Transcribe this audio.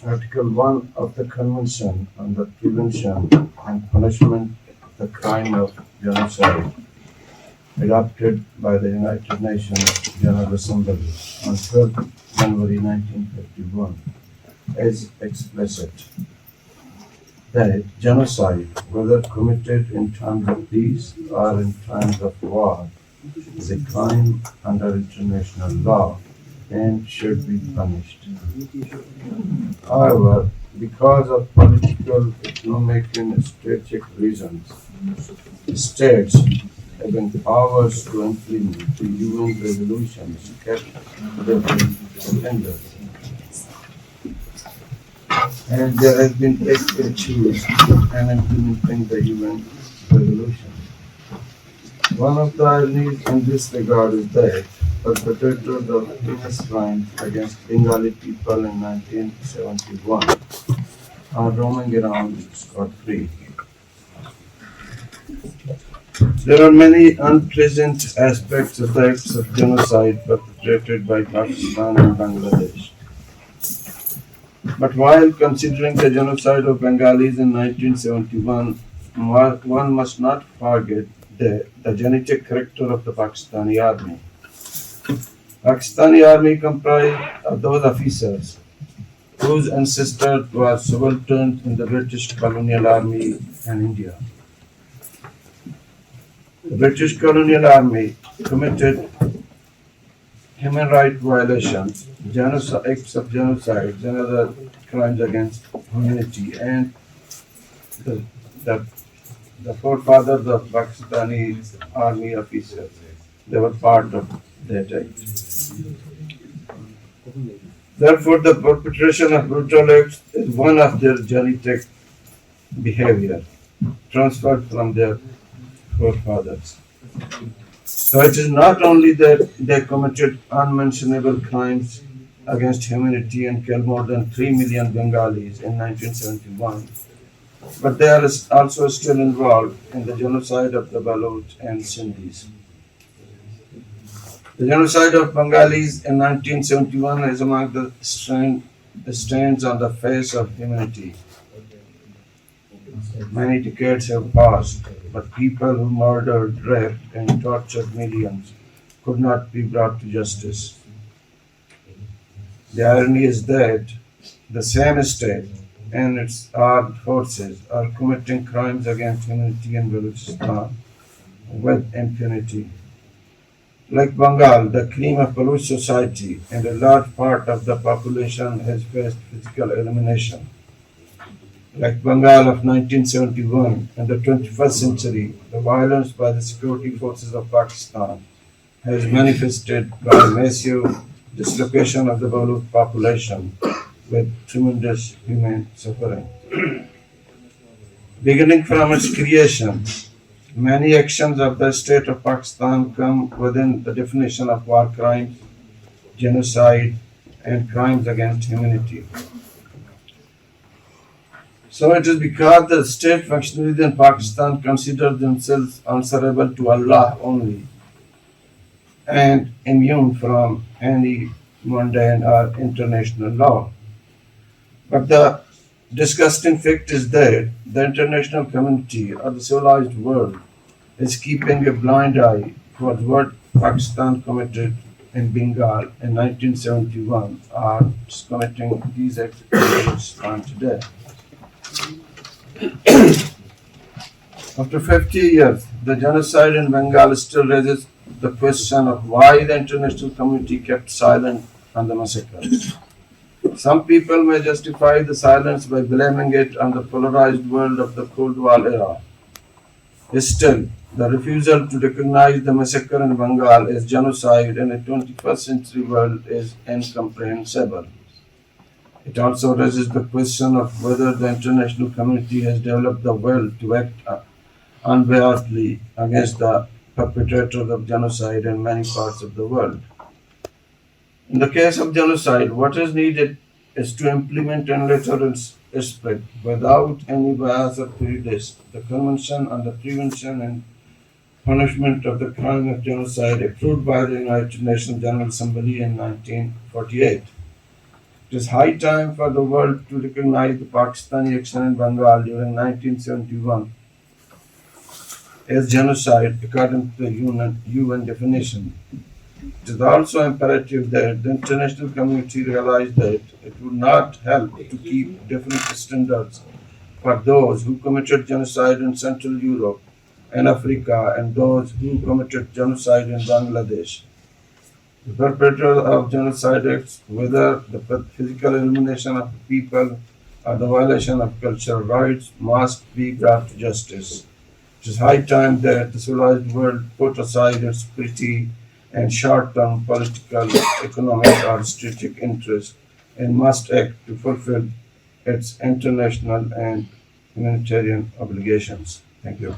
Article 1 of the Convention on the Prevention and Punishment of the Crime of Genocide, adopted by the United Nations General Assembly on 12 January 1951, is explicit that genocide, whether committed in times of peace or in times of war, is a crime under international law and should be punished. However, because of political, economic, and strategic reasons, states having powers to implement the UN resolutions kept their suspended. And there has been great issues in implementing the UN resolution. One of the ironies in this regard is that perpetrators of heinous crimes against Bengali people in 1971 are roaming around scot-free. There are many unpleasant aspects of the acts of genocide perpetrated by Pakistan and Bangladesh. But while considering the genocide of Bengalis in 1971, one must not forget the genetic character of the Pakistani army. Pakistani army comprised of those officers whose ancestors were subalterns in the British colonial army in India. The British colonial army committed human rights violations, acts of genocide, and other crimes against humanity, and the forefathers of Pakistani army officers, they were part of that act. Therefore, the perpetration of brutal acts is one of their genetic behavior, transferred from their forefathers. So it is not only that they committed unmentionable crimes against humanity and killed more than 3 million Bengalis in 1971, but they are also still involved in the genocide of the Balouch and Sindhis. The genocide of Bengalis in 1971 is among the stains on the face of humanity. Many decades have passed, but people who murdered, raped, and tortured millions could not be brought to justice. The irony is that the same state and its armed forces are committing crimes against humanity in Balochistan with impunity. Like Bengal, the cream of Baloch society and a large part of the population has faced physical elimination. Like Bengal of 1971 and the 21st century, the violence by the security forces of Pakistan has manifested by massive dislocation of the Baloch population with tremendous human suffering. Beginning from its creation, many actions of the state of Pakistan come within the definition of war crimes, genocide, and crimes against humanity. So it is because the state functionaries in Pakistan consider themselves answerable to Allah only and immune from any mundane or international law. But the disgusting fact is that the international community or the civilized world is keeping a blind eye towards what Pakistan committed in Bengal in 1971 or is committing these acts in Pakistan today. After 50 years, the genocide in Bengal still raises the question of why the international community kept silent on the massacre. Some people may justify the silence by blaming it on the polarized world of the Cold War era. Still, the refusal to recognize the massacre in Bengal as genocide in a 21st century world is incomprehensible. It also raises the question of whether the international community has developed the will to act unbiasedly against the perpetrators of genocide in many parts of the world. In the case of genocide, what is needed is to implement and later respect, without any bias or prejudice, the Convention on the Prevention and Punishment of the Crime of Genocide approved by the United Nations General Assembly in 1948. It is high time for the world to recognize the Pakistani action in Bengal during 1971 as genocide according to the UN definition. It is also imperative that the international community realize that it would not help to keep different standards for those who committed genocide in Central Europe and Africa and those who committed genocide in Bangladesh. The perpetrators of genocide acts, whether the physical elimination of the people or the violation of cultural rights, must be brought to justice. It is high time that the civilized world put aside its petty and short-term political, economic, or strategic interests and must act to fulfill its international and humanitarian obligations. Thank you.